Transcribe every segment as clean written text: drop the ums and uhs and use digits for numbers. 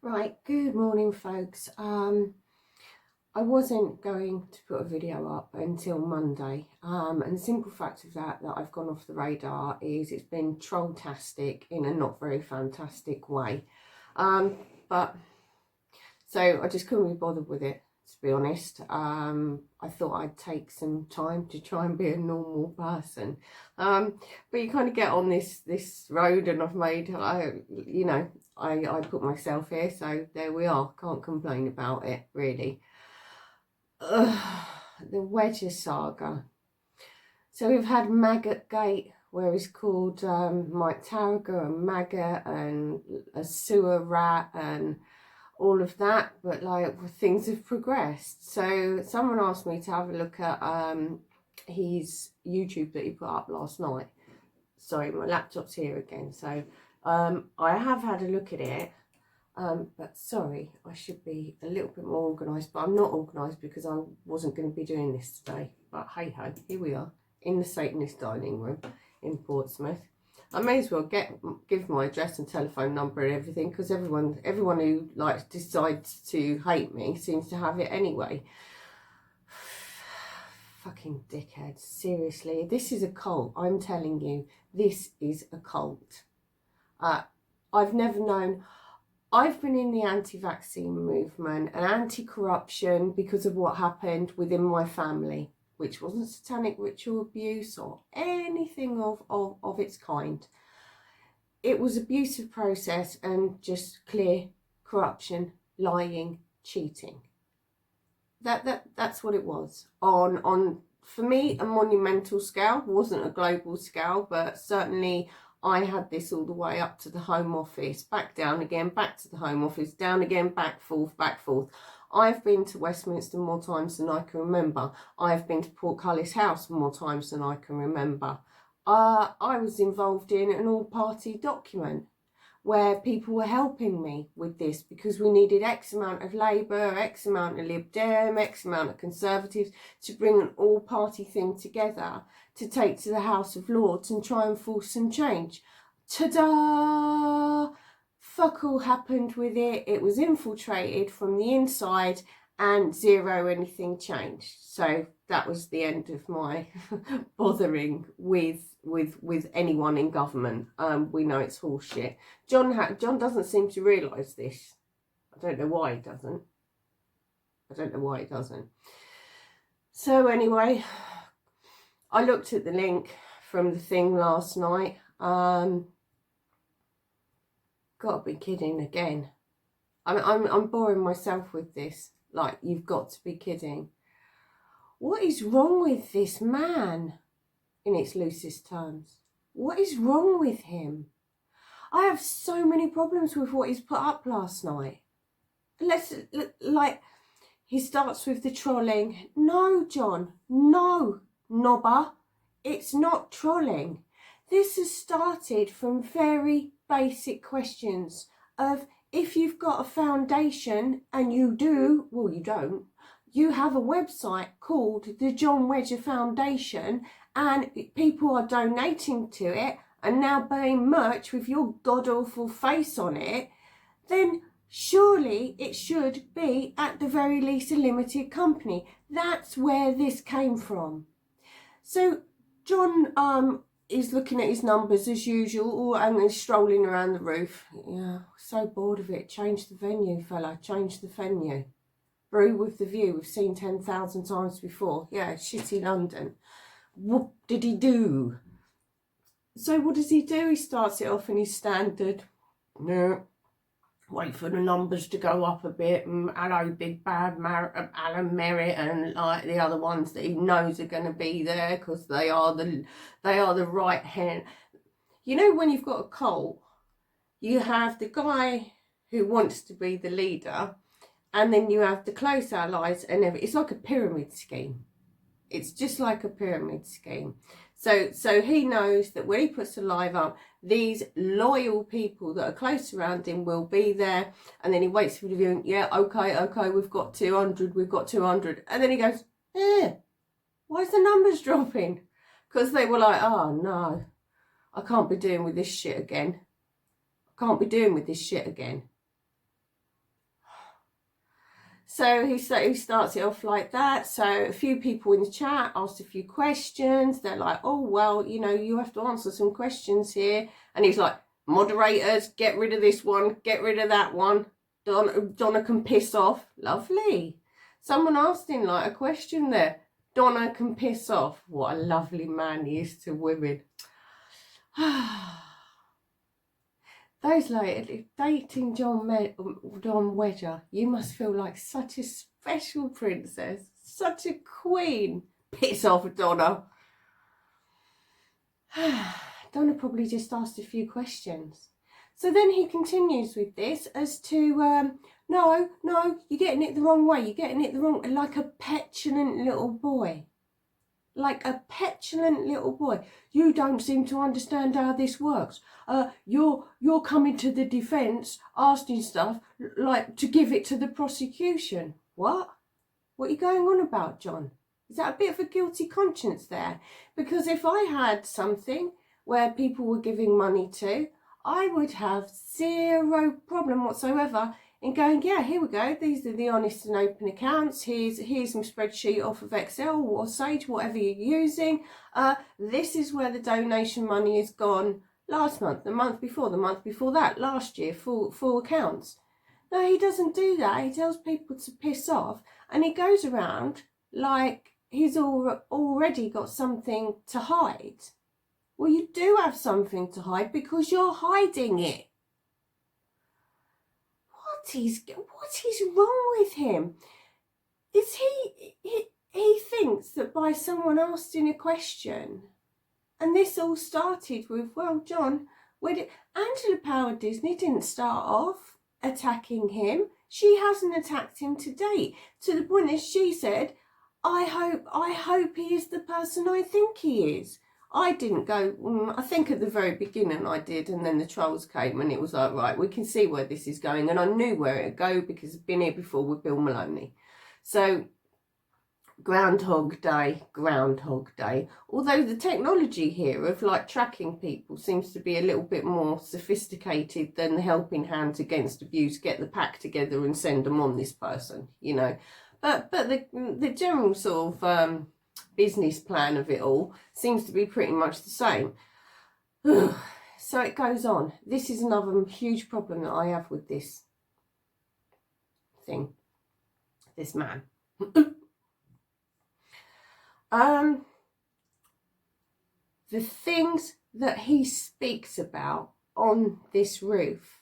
Right, good morning folks. I wasn't going to put a video up until Monday, and the simple fact of that I've gone off the radar is it's been trolltastic in a not very fantastic way. But so I just couldn't be bothered with it, to be honest. I thought I'd take some time to try and be a normal person. But you kind of get on this road, and I've made, I put myself here, so there we are. Can't complain about it, really. Ugh, the Wedger saga. So we've had Maggot Gate, where he's called Mike Tarrager and Maggot and a sewer rat and all of that, but like things have progressed. So someone asked me to have a look at his YouTube that he put up last night. Sorry, my laptop's here again. So I have had a look at it, but sorry, I should be a little bit more organised, but I'm not organised because I wasn't going to be doing this today. But hey ho, here we are in the Satanist dining room in Portsmouth. I may as well give my address and telephone number and everything, because everyone who like decides to hate me seems to have it anyway. Fucking dickheads, seriously, this is a cult. I'm telling you, this is a cult. I've never known. I've been in the anti-vaccine movement and anti-corruption because of what happened within my family, which wasn't satanic ritual abuse or anything of its kind. It was abusive process and just clear corruption, lying, cheating. That's what it was. On for me, a monumental scale. Wasn't a global scale, but certainly I had this all the way up to the Home Office, back down again, back to the Home Office, down again, back forth, back forth. I've been to Westminster more times than I can remember. I've been to Portcullis House more times than I can remember. I was involved in an all-party document where people were helping me with this because we needed X amount of Labour, X amount of Lib Dem, X amount of Conservatives to bring an all-party thing together to take to the House of Lords and try and force some change. Ta-da! Fuck all happened with it. It was infiltrated from the inside and zero anything changed. So that was the end of my bothering with anyone in government. We know it's horseshit. John doesn't seem to realise this. I don't know why he doesn't. So anyway, I looked at the link from the thing last night. Gotta be kidding again. I'm boring myself with this. Like, you've got to be kidding. What is wrong with this man? In its loosest terms, what is wrong with him? I have so many problems with what he's put up last night. He starts with the trolling. No, John, no, knobber, it's not trolling. This has started from very basic questions of, if you've got a foundation, and you do, well, you don't, you have a website called the John Wedger Foundation, and people are donating to it and now buying merch with your god-awful face on it, then surely it should be, at the very least, a limited company. That's where this came from. So John is looking at his numbers as usual, and is strolling around the roof. Yeah, so bored of it. Change the venue, fella. Change the venue. Brew with the View. We've seen 10,000 times before. Yeah, shitty London. What did he do? So what does he do? He starts it off in his standard. No. Wait for the numbers to go up a bit. Hello, big bad Alan Merritt, and like the other ones that he knows are going to be there because they are the right hand. You know, when you've got a cult, you have the guy who wants to be the leader, and then you have the close allies, and it's like a pyramid scheme. It's just like a pyramid scheme. So he knows that when he puts a live up, these loyal people that are close around him will be there. And then he waits for the viewing. Yeah, okay, we've got 200. And then he goes, why is the numbers dropping? Because they were like, oh no, I can't be doing with this shit again. So he starts it off like that. So a few people in the chat asked a few questions. They're like, oh, well, you know, you have to answer some questions here. And he's like, moderators, get rid of this one, get rid of that one. Donna can piss off. Lovely. Someone asked him like a question there. Donna can piss off. What a lovely man he is to women. Those like dating Don Wedger, you must feel like such a special princess, such a queen. Piss off, Donna. Donna probably just asked a few questions. So then he continues with this as to, no, you're getting it the wrong way. You're getting it the wrong, like a petulant little boy. Like a petulant little boy. You don't seem to understand how this works. You're coming to the defence, asking stuff like to give it to the prosecution. What? What are you going on about, John? Is that a bit of a guilty conscience there? Because if I had something where people were giving money to, I would have zero problem whatsoever in going, yeah, here we go. These are the honest and open accounts. Here's some spreadsheet off of Excel or Sage, whatever you're using. This is where the donation money has gone last month, the month before that, last year, full accounts. No, he doesn't do that. He tells people to piss off, and he goes around like he's already got something to hide. Well, you do have something to hide because you're hiding it. What is wrong with him? Is he thinks that by someone asking a question, and this all started with, well, John, Angela Power Disney didn't start off attacking him. She hasn't attacked him to date, to the point that she said, I hope he is the person I think he is. I didn't go, I think at the very beginning I did, and then the trolls came and it was like, right, we can see where this is going. And I knew where it would go because I've been here before with Bill Maloney. So Groundhog Day. Although the technology here of like tracking people seems to be a little bit more sophisticated than the Helping Hands Against Abuse, get the pack together and send them on this person, you know. But the general sort of business plan of it all seems to be pretty much the same. So it goes on. This is another huge problem that I have with this thing, this man. The things that he speaks about on this roof,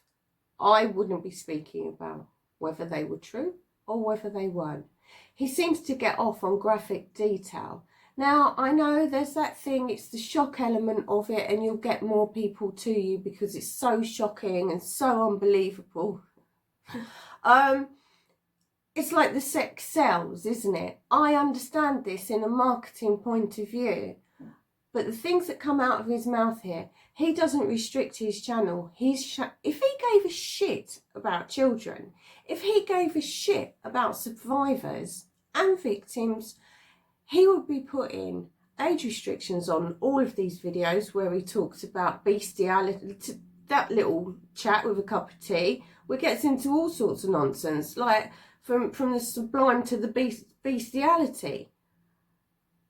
I wouldn't be speaking about, whether they were true or whether they weren't. He seems to get off on graphic detail. Now, I know there's that thing, it's the shock element of it, and you'll get more people to you because it's so shocking and so unbelievable. It's like the sex sells, isn't it? I understand this in a marketing point of view, but the things that come out of his mouth here, he doesn't restrict his channel. If he gave a shit about children, if he gave a shit about survivors and victims, he would be putting age restrictions on all of these videos where he talks about bestiality, that little chat with a cup of tea, where it gets into all sorts of nonsense, like from the sublime to the bestiality.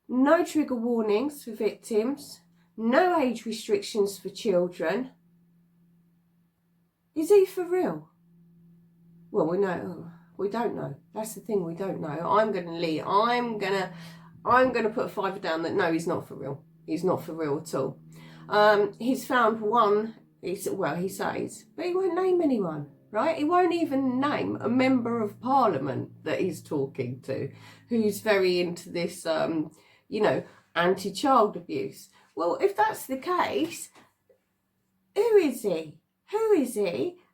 No trigger warnings for victims, no age restrictions for children. Is he for real? Well, we don't know. That's the thing, we don't know. I'm going to put a $5 down that no, he's not for real. He's not for real at all. He's found one, he says, but he won't name anyone, right? He won't even name a member of parliament that he's talking to, who's very into this, anti-child abuse. Well, if that's the case, who is he?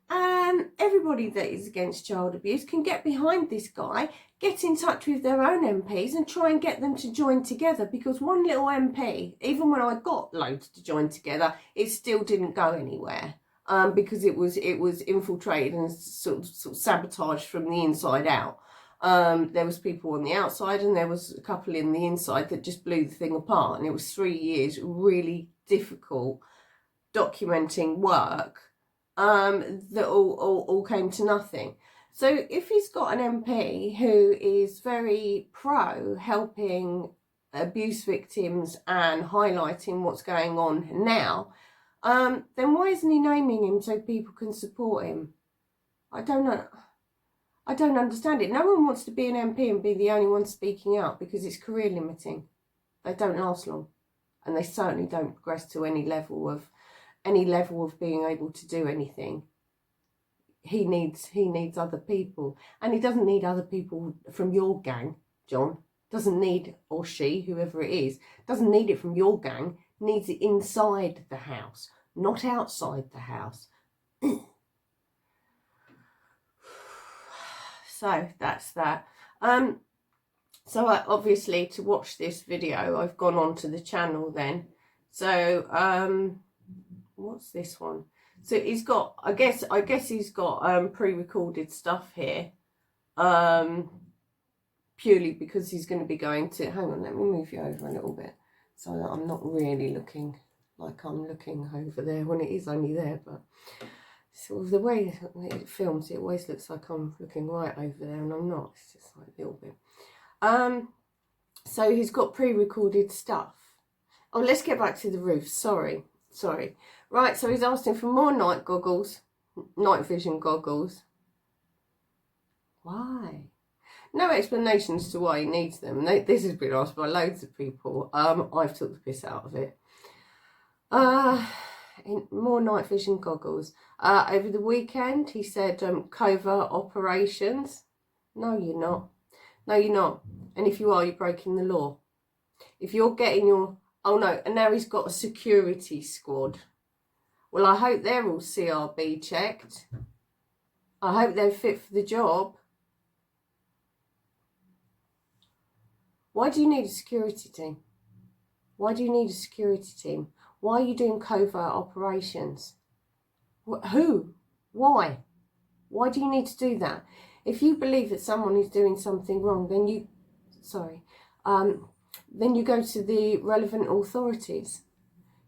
And everybody that is against child abuse can get behind this guy, get in touch with their own MPs and try and get them to join together, because one little MP, even when I got loads to join together, it still didn't go anywhere, because it was infiltrated and sort of sabotaged from the inside out. There was people on the outside and there was a couple in the inside that just blew the thing apart, and it was 3 years really difficult documenting work that all came to nothing. So if he's got an MP who is very pro helping abuse victims and highlighting what's going on now, then why isn't he naming him so people can support him? I don't know. I don't understand it. No one wants to be an MP and be the only one speaking out because it's career limiting. They don't last long, and they certainly don't progress to any level of being able to do anything. He needs other people, and he doesn't need other people from your gang, John. Doesn't need, or she, whoever it is, doesn't need it from your gang. Needs it inside the house, not outside the house. So that's that. So obviously to watch this video, I've gone onto the channel then. So what's this one? So he's got, I guess he's got pre-recorded stuff here. Purely because he's going to be going to, hang on, let me move you over a little bit so that I'm not really looking like I'm looking over there when it is only there, but sort of the way it films, it always looks like I'm looking right over there, and I'm not. It's just like a little bit. So he's got pre-recorded stuff. Oh, let's get back to the roof. Sorry. Right, so he's asking for more night vision goggles. Why? No explanation as to why he needs them. This has been asked by loads of people. I've took the piss out of it. More night vision goggles. Over the weekend, he said covert operations. No, you're not. No, you're not. And if you are, you're breaking the law. If you're getting your... Oh, no. And now he's got a security squad. Well, I hope they're all CRB checked. I hope they're fit for the job. Why do you need a security team? Why do you need a security team? Why are you doing covert operations? Who? Why? Why do you need to do that? If you believe that someone is doing something wrong, then you go to the relevant authorities.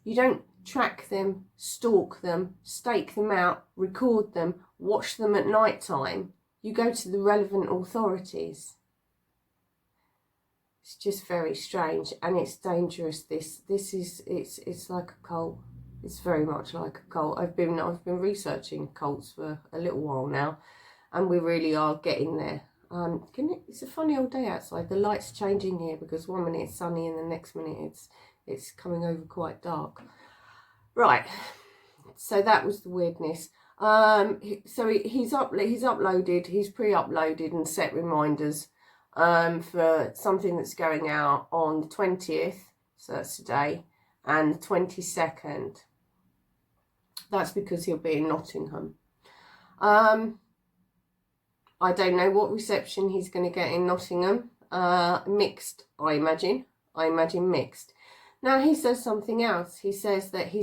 You don't track them, stalk them, stake them out, record them, watch them at night time. You go to the relevant authorities. It's just very strange, and it's dangerous. It's like a cult. It's very much like a cult. I've been researching cults for a little while now, and we really are getting there. It's a funny old day outside. The light's changing here because one minute it's sunny and the next minute it's coming over quite dark. Right. So that was the weirdness. So he's uploaded. He's pre-uploaded and set reminders for something that's going out on the 20th, so that's today, and the 22nd. That's because he'll be in Nottingham. I don't know what reception he's going to get in Nottingham. Mixed, I imagine. Mixed. Now he says something else. He says that he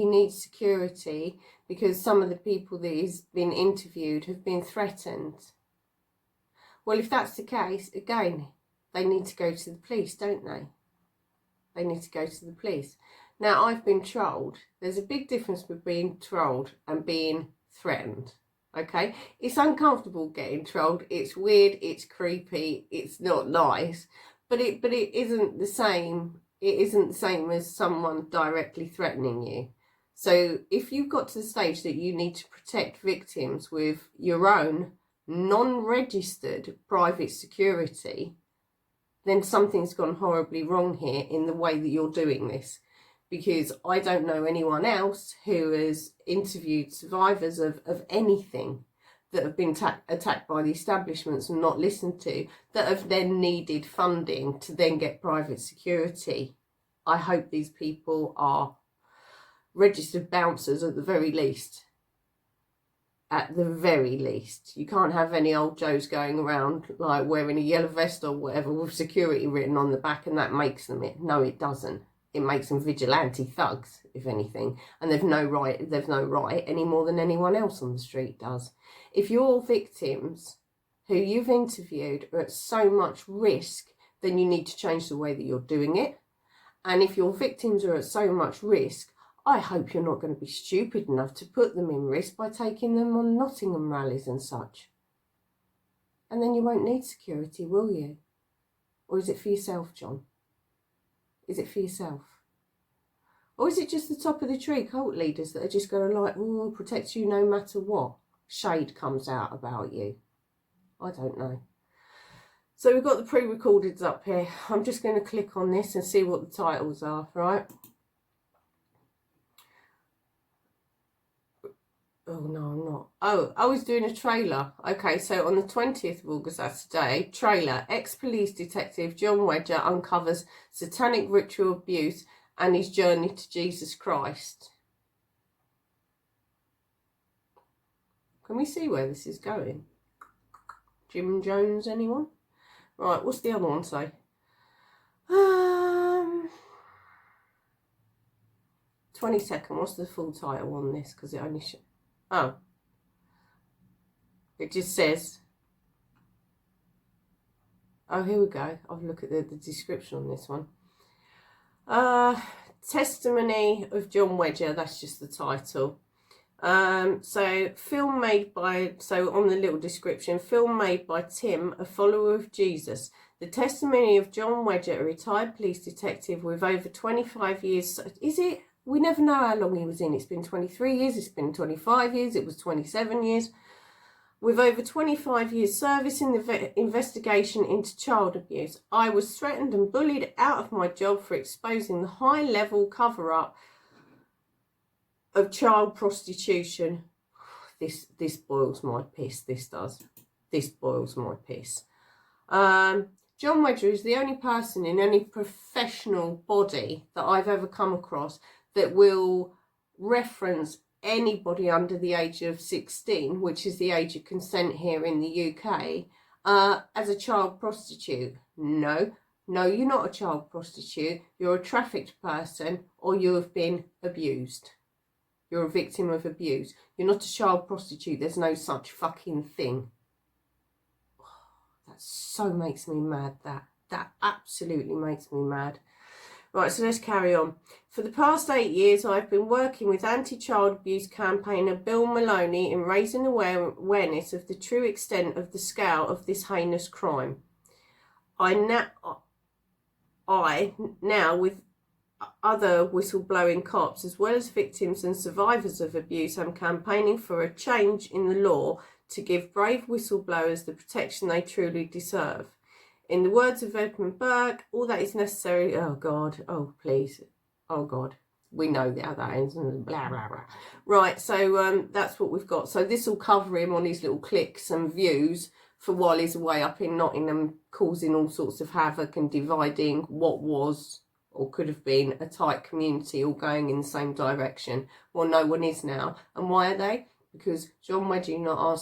needs security because some of the people that he's been interviewed have been threatened. Well, if that's the case, again, they need to go to the police, don't they? They need to go to the police. Now, I've been trolled. There's a big difference between being trolled and being threatened, okay? It's uncomfortable getting trolled. It's weird. It's creepy. It's not nice. But it isn't the same. It isn't the same as someone directly threatening you. So if you've got to the stage that you need to protect victims with your own non-registered private security, then something's gone horribly wrong here in the way that you're doing this, because I don't know anyone else who has interviewed survivors of anything that have been attacked by the establishments and not listened to, that have then needed funding to then get private security. I hope these people are registered bouncers at the very least. At the very least. You can't have any old Joes going around like wearing a yellow vest or whatever with security written on the back, and that makes them it. No, it doesn't. It makes them vigilante thugs, if anything. And they've no right any more than anyone else on the street does. If your victims who you've interviewed are at so much risk, then you need to change the way that you're doing it. And if your victims are at so much risk, I hope you're not going to be stupid enough to put them in risk by taking them on Nottingham rallies and such. And then you won't need security, will you? Or is it for yourself, John? Is it for yourself? Or is it just the top of the tree cult leaders that are just going to like, oh, protect you no matter what shade comes out about you? I don't know. So we've got the pre-recordeds up here. I'm just going to click on this and see what the titles are, right? Oh, no, I'm not. Oh, I was doing a trailer. Okay, so on the 20th of August, that's today, trailer, ex-police detective John Wedger uncovers satanic ritual abuse and his journey to Jesus Christ. Can we see where this is going? Jim Jones, anyone? Right, what's the other one say? 22nd, what's the full title on this? Because it only oh. It just says, oh, here we go. I'll look at the description on this one. Testimony of John Wedger, that's just the title. So film made by, so on the little description, film made by Tim, a follower of Jesus. The testimony of John Wedger, a retired police detective with over 25 years. Is it? We never know how long he was in. It's been 23 years, it's been 25 years, it was 27 years. With over 25 years service in the investigation into child abuse, I was threatened and bullied out of my job for exposing the high-level cover-up of child prostitution. This boils my piss, this does. This boils my piss. John Wedger is the only person in any professional body that I've ever come across that will reference anybody under the age of 16, which is the age of consent here in the UK, as a child prostitute. No, you're not a child prostitute. You're a trafficked person, or you have been abused. You're a victim of abuse. You're not a child prostitute. There's no such fucking thing. That so makes me mad. That absolutely makes me mad. Right, so let's carry on. For the past 8 years, I've been working with anti-child abuse campaigner Bill Maloney in raising awareness of the true extent of the scale of this heinous crime. I now, with other whistleblowing cops, as well as victims and survivors of abuse, I'm campaigning for a change in the law to give brave whistleblowers the protection they truly deserve. In the words of Edmund Burke, all that is necessary... Oh, God. Oh, please. Oh, God. We know how that ends. Blah, blah, blah. Right, so that's what we've got. So this will cover him on his little clicks and views for while he's away up in Nottingham, causing all sorts of havoc and dividing what was or could have been a tight community all going in the same direction. Well, no one is now. And why are they? Because John Wedger not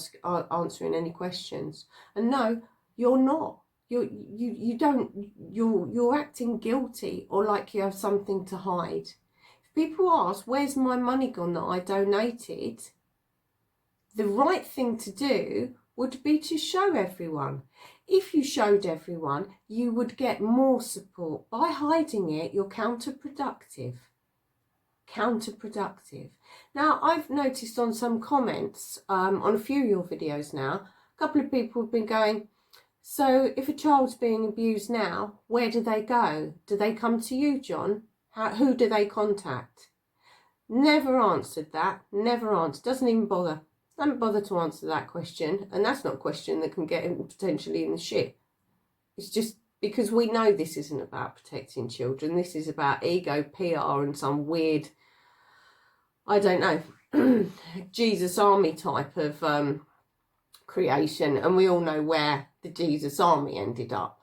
answering any questions. And no, you're not. You're acting guilty or like you have something to hide. If people ask, where's my money gone that I donated? The right thing to do would be to show everyone. If you showed everyone, you would get more support. By hiding it, you're counterproductive. Counterproductive. Now, I've noticed on some comments, on a few of your videos now, a couple of people have been going, so if a child's being abused now, where do they go? Do they come to you, John? Who do they contact? Never answered that. Never answered. Doesn't even bother. Don't bother to answer that question. And that's not a question that can get him potentially in the shit. It's just because we know this isn't about protecting children. This is about ego, PR and some weird, I don't know, Jesus Army type of creation. And we all know where the Jesus Army ended up,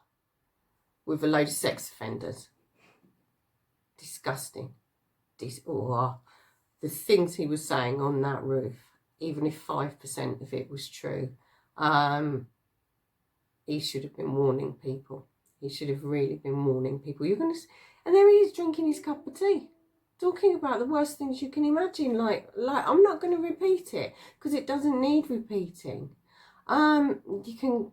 with a load of sex offenders. Disgusting. The things he was saying on that roof, even if 5% of it was true, he should have been warning people. He should have really been warning people. You're gonna, and there he is drinking his cup of tea, talking about the worst things you can imagine. Like I'm not going to repeat it because it doesn't need repeating. You can.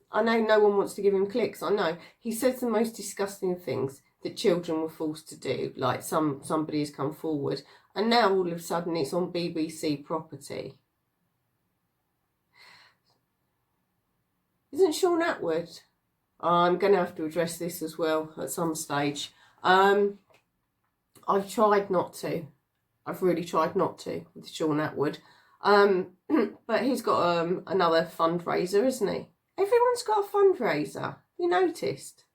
I know no one wants to give him clicks. I know he says the most disgusting things. that children were forced to do, like somebody has come forward, and now all of a sudden it's on BBC property. Isn't Sean Atwood? I'm going to have to address this as well at some stage. I've tried not to. I've really tried not to with Sean Atwood. But he's got another fundraiser, isn't he? Everyone's got a fundraiser. You noticed?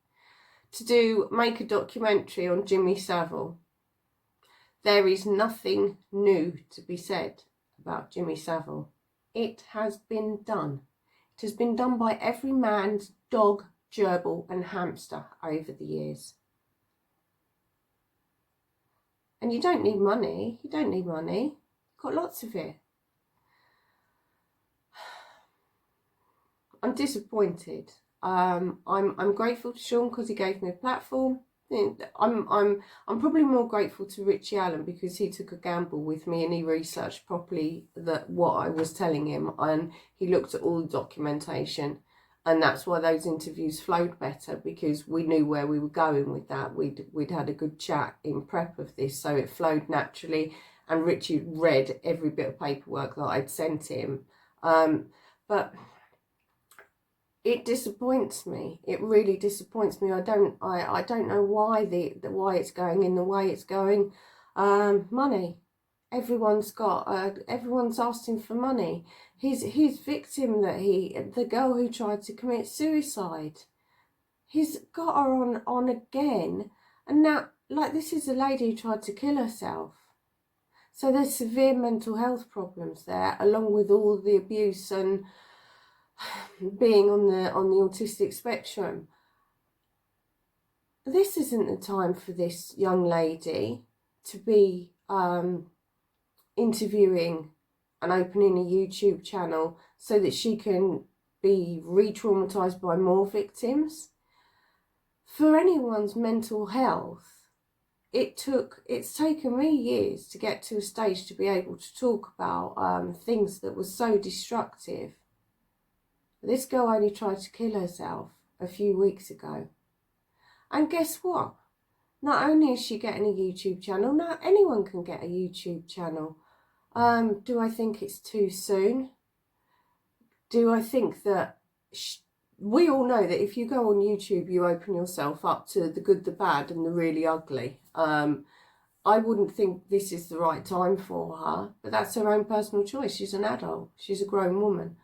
To make a documentary on Jimmy Savile. There is nothing new to be said about Jimmy Savile. It has been done. It has been done by every man's dog, gerbil and hamster over the years. And you don't need money. You don't need money. You've got lots of it. I'm disappointed. I'm grateful to Sean because he gave me a platform. I'm probably more grateful to Richie Allen because he took a gamble with me and he researched properly what I was telling him, and he looked at all the documentation, and that's why those interviews flowed better, because we knew where we were going with that. We'd had a good chat in prep of this, so it flowed naturally, and Richie read every bit of paperwork that I'd sent him. But it disappoints me. It really disappoints me. I don't know why why it's going in the way it's going. Money. Everyone's asking for money. His victim the girl who tried to commit suicide, he's got her on again, and now, like, this is a lady who tried to kill herself. So there's severe mental health problems there, along with all the abuse and being on the autistic spectrum. This isn't the time for this young lady to be interviewing and opening a YouTube channel so that she can be re-traumatized by more victims. For anyone's mental health, it's taken me years to get to a stage to be able to talk about things that were so destructive. This girl only tried to kill herself a few weeks ago. And guess what? Not only is she getting a YouTube channel, now anyone can get a YouTube channel. Do I think it's too soon? Do I think that... we all know that if you go on YouTube, you open yourself up to the good, the bad and the really ugly. I wouldn't think this is the right time for her, but that's her own personal choice. She's an adult. She's a grown woman.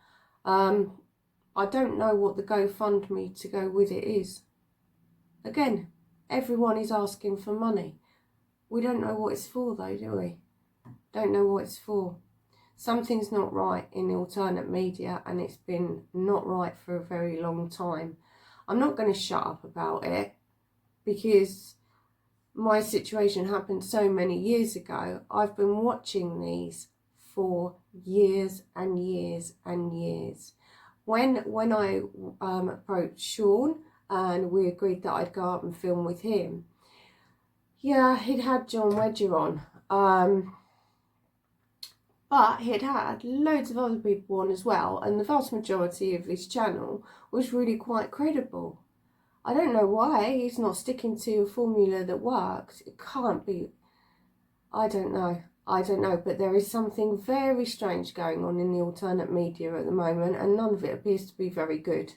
I don't know what the GoFundMe to go with it is. Again, everyone is asking for money. We don't know what it's for though, do we? Don't know what it's for. Something's not right in the alternate media, and it's been not right for a very long time. I'm not going to shut up about it because my situation happened so many years ago. I've been watching these for years and years and years. When I approached Sean and we agreed that I'd go up and film with him, yeah, he'd had John Wedger on, but he'd had loads of other people on as well, and the vast majority of his channel was really quite credible. I don't know why he's not sticking to a formula that works. It can't be, I don't know, but there is something very strange going on in the alternate media at the moment, and none of it appears to be very good.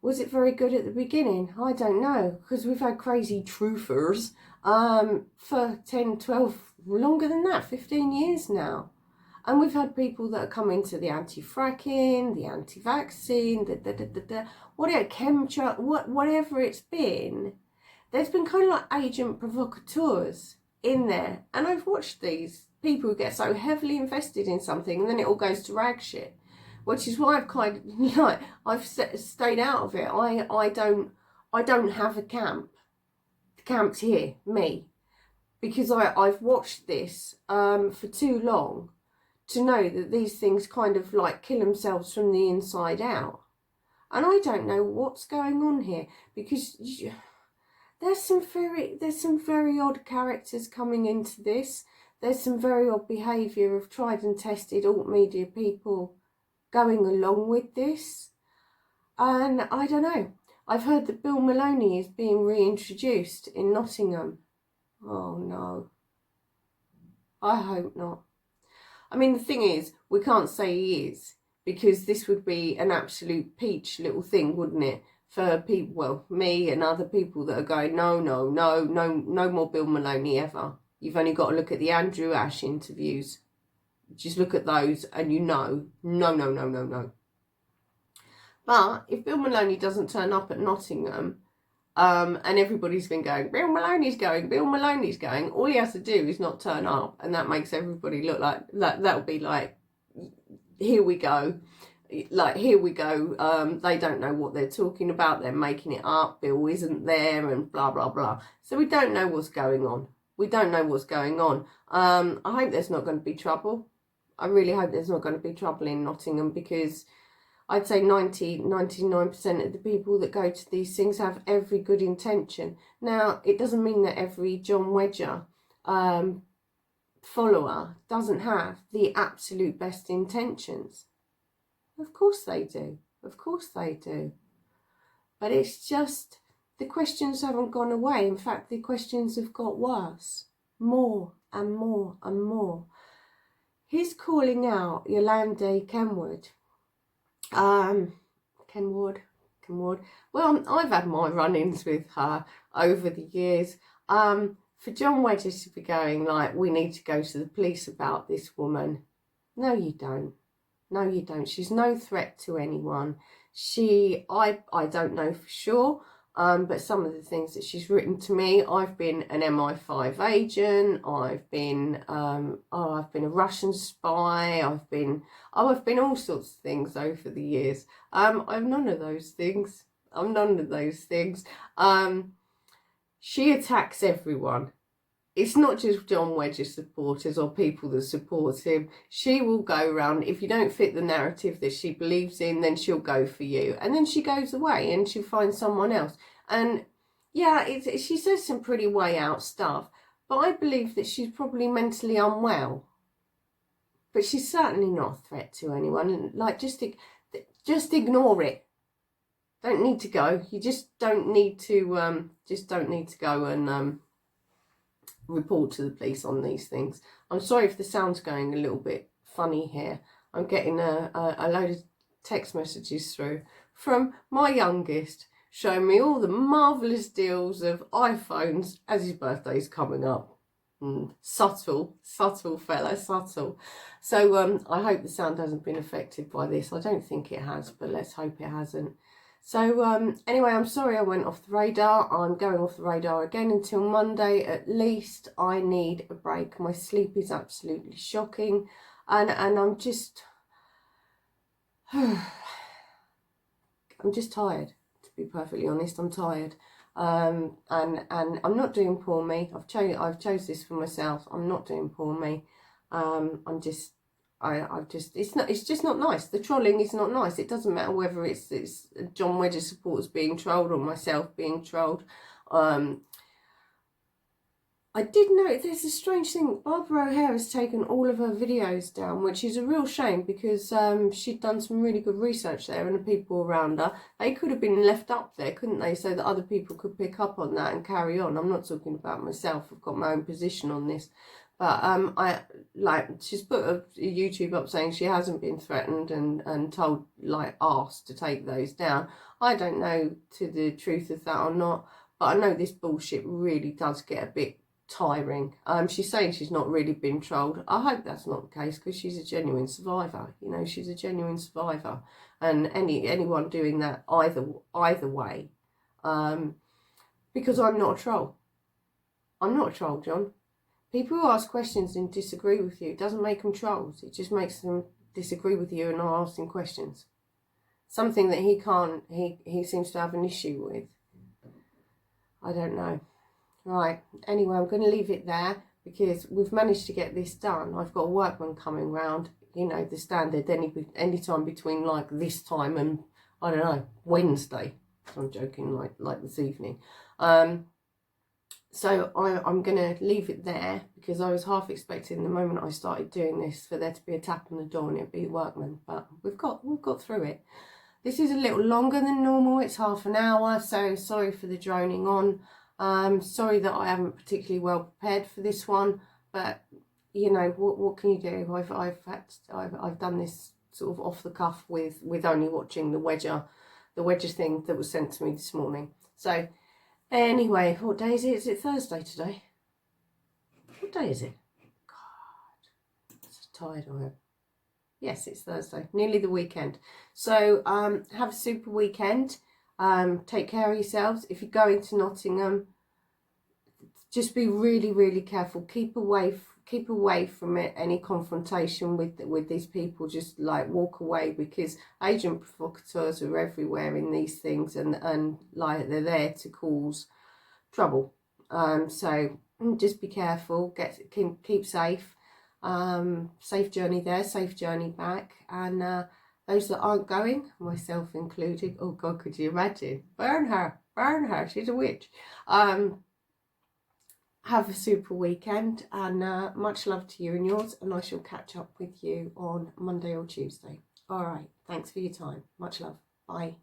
Was it very good at the beginning? I don't know, because we've had crazy truthers for 10, 12, longer than that, 15 years now. And we've had people that are coming to the anti-fracking, the anti-vaccine, whatever it's been. There's been kind of like agent provocateurs in there, and I've watched these people who get so heavily invested in something and then it all goes to rag shit, which is why I've kind of, like, I've stayed out of it. I don't have a camp. The camp's here, me, because I've watched this for too long to know that these things kind of like kill themselves from the inside out, and I don't know what's going on here, because there's some very odd characters coming into this. There's some very odd behaviour of tried and tested alt media people going along with this, and I don't know. I've heard that Bill Maloney is being reintroduced in Nottingham. Oh no. I hope not. I mean, the thing is, we can't say he is, because this would be an absolute peach little thing, wouldn't it? For people, well, me and other people that are going, no, no, no, no, no more Bill Maloney ever. You've only got to look at the Andrew Ash interviews. Just look at those and you know, no, no, no, no, no. But if Bill Maloney doesn't turn up at Nottingham, and everybody's been going, Bill Maloney's going, Bill Maloney's going, all he has to do is not turn up, and that makes everybody look like, that'll be like, here we go. Like, here we go, they don't know what they're talking about, they're making it up, Bill isn't there, and blah, blah, blah. So we don't know what's going on. We don't know what's going on. I hope there's not going to be trouble. I really hope there's not going to be trouble in Nottingham, because I'd say 99% of the people that go to these things have every good intention. Now, it doesn't mean that every John Wedger follower doesn't have the absolute best intentions. Of course they do. Of course they do. But it's just, the questions haven't gone away. In fact, the questions have got worse. More and more and more. He's calling out Yolande Kenwood. Kenwood. Well, I've had my run-ins with her over the years. For John Wedges to be going like, we need to go to the police about this woman. No, you don't. No, you don't. She's no threat to anyone. I don't know for sure. But some of the things that she's written to me, I've been an MI5 agent, I've been a Russian spy, I've been all sorts of things over the years. I'm none of those things. I'm none of those things. She attacks everyone. It's not just John Wedge's supporters or people that support him. She will go around, if you don't fit the narrative that she believes in, then she'll go for you. And then she goes away and she'll find someone else. And yeah, she says some pretty way out stuff. But I believe that she's probably mentally unwell. But she's certainly not a threat to anyone. Like, just ignore it. Don't need to go. You just don't need to go and report to the police on these things. I'm sorry if the sound's going a little bit funny here. I'm getting a load of text messages through from my youngest showing me all the marvellous deals of iPhones as his birthday's coming up. Subtle fella, subtle. So I hope the sound hasn't been affected by this. I don't think it has, but let's hope it hasn't. So anyway, I'm sorry I went off the radar. I'm going off the radar again until Monday at least. I need a break. My sleep is absolutely shocking. And I'm just... I'm just tired, to be perfectly honest. I'm tired. And I'm not doing poor me. I've chose this for myself. I'm not doing poor me. It's just not nice. The trolling is not nice. It doesn't matter whether it's John Wedge's supporters being trolled or myself being trolled. I did note there's a strange thing. Barbara O'Hare has taken all of her videos down, which is a real shame because she'd done some really good research there and the people around her. They could have been left up there, couldn't they, so that other people could pick up on that and carry on. I'm not talking about myself. I've got my own position on this. But she's put a YouTube up saying she hasn't been threatened and told, asked to take those down. I don't know to the truth of that or not, but I know this bullshit really does get a bit tiring. She's saying she's not really been trolled. I hope that's not the case because she's a genuine survivor. You know, she's a genuine survivor, and anyone doing that either way, because I'm not a troll. I'm not a troll, John. People who ask questions and disagree with you, it doesn't make them trolls. It just makes them disagree with you and not asking questions. Something that he seems to have an issue with. I don't know. Right, anyway, I'm going to leave it there because we've managed to get this done. I've got a workman coming round, you know, the standard, any time between this time and, I don't know, Wednesday. I'm joking, like this evening. So I'm going to leave it there because I was half expecting the moment I started doing this for there to be a tap on the door and it'd be a workman. But we've got through it. This is a little longer than normal. It's half an hour, so sorry for the droning on. Sorry that I haven't particularly well prepared for this one, but you know, what can you do? I've done this sort of off the cuff with only watching the Wedger thing that was sent to me this morning. So anyway, what day is it? Is it Thursday today? What day is it? God, I'm so tired I am. Yes, it's Thursday, nearly the weekend. So have a super weekend. Take care of yourselves. If you're going to Nottingham, just be really, really careful. Keep away from it. Any confrontation with these people, just like walk away, because agent provocateurs are everywhere in these things, and like they're there to cause trouble. So just be careful. Keep safe. Safe journey there, safe journey back, and those that aren't going, myself included, oh God, could you imagine? Burn her, she's a witch. Have a super weekend, and much love to you and yours, and I shall catch up with you on Monday or Tuesday. All right, thanks for your time. Much love. Bye.